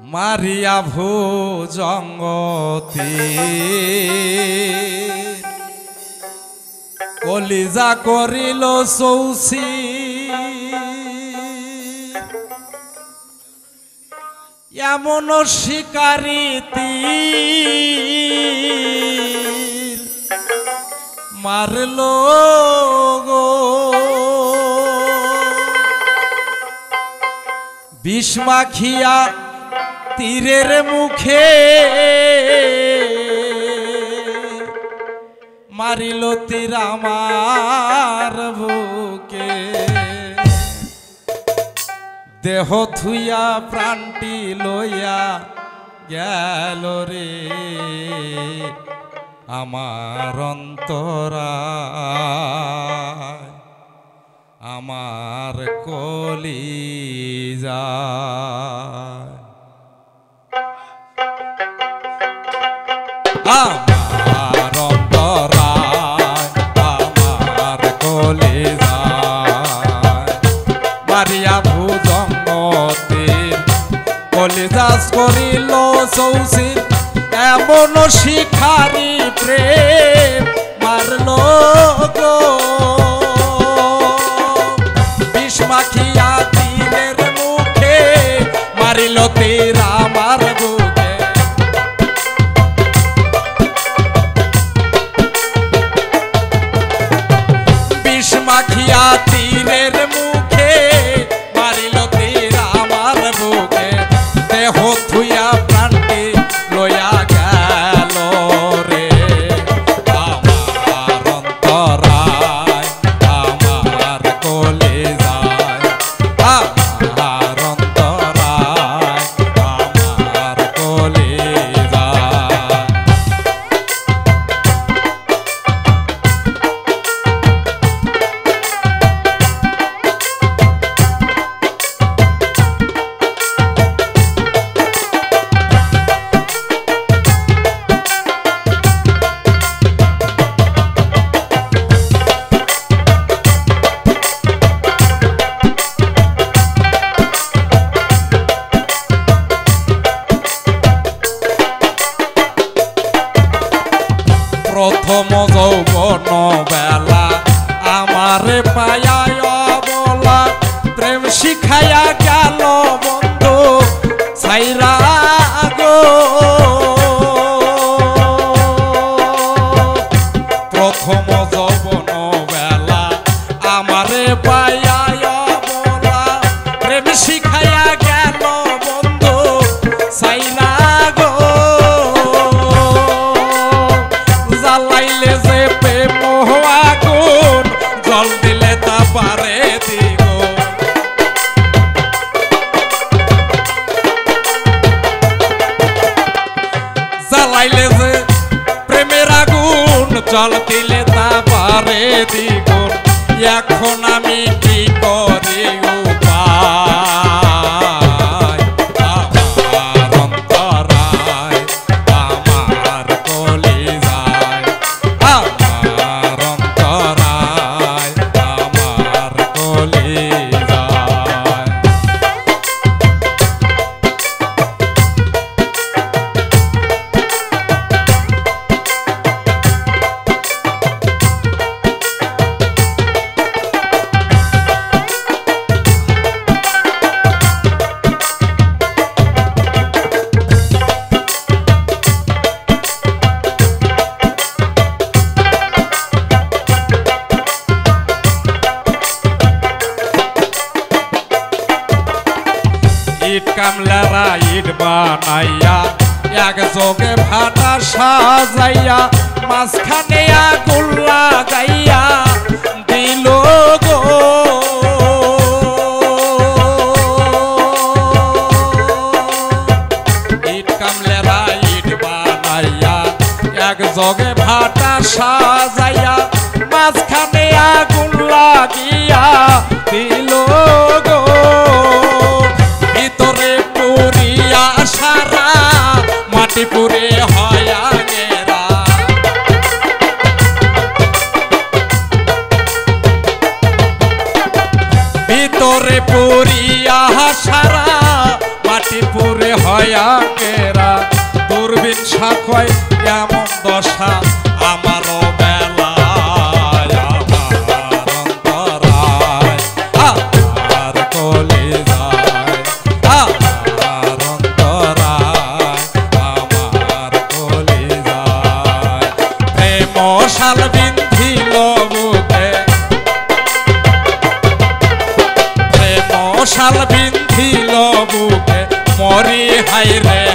মারিয়া ভুজঙ্গতি কলিজা করিল সৌসি এমন শিকারী তীর মারল গো বিষ মাখিয়া তীরের মুখে মারিল তীর আমার বুকে দেহ থুইয়া প্রাণটি লইয়া গেল রে আমার অন্তরায় আমার কলিজা আমার অন্তরায় আমার কলিজা মারিয়া ভুজঙ্গতির কলিজা করিল সৌসির এমন শিখারি প্রেম মারল গো বিষ মাখিয়া তীরের মুখে মারিল তীর আমার বুকে বিষ মাখিয়া তীরের মুখে মারিল তীর আমার বুকে দেহ থুইয়া প্রাণটি লইয়া গেল রে আমার অন্তরায় আমার কলিজায় আমার অন্তরায় আমার কলিজায় প্রথম যৌবন বেলা আমারে পায়া বলা প্রেম শিখাইয়া গেল বন্ধু ছাইরা গো প্রথম যৌবন বেলা আমারে পায়া বলা প্রেম শিখাইয়া গেল বন্ধু ছাইরা গো জ্বালাইলে যে প্রেম আগুন জল দিলে তা পারে দ্বিগুণ জ্বালাইলে যে প্রেমের আগুন জল দিলে তা পারে দ্বিগুণ এখন আমি কি করি উপায় আমার অন্তরায় আমার কলিজায় আমার অন্তরায় আমার কলিজায় ইট কামলারা ইট বানাইয়া এক যোগে ভাটা সাজাইয়া মাঝখানে আগুন লাগাইয়া দিল গো ইট কামলারা ইট বানাইয়া এক যোগে ভাটা সাজাইয়া মাঝখানে আগুন লাগিয়া দিল গো ভিতরে পুরিয়া সারা মাটি পুরে হয়া গেরা ভিতরে পুরিয়া সারা মাটি পুরে পুরে হয়া কেরা দূরবীন সাকয় এমন দশা আমারও বেলায় আমার অন্তরায় আমার কলিজায় আমার অন্তরায় আমার কলিজায় প্রেম শাল বিন্ধিল বুকে প্রেম শাল বিন্ধিল বুকে মরি হাই রে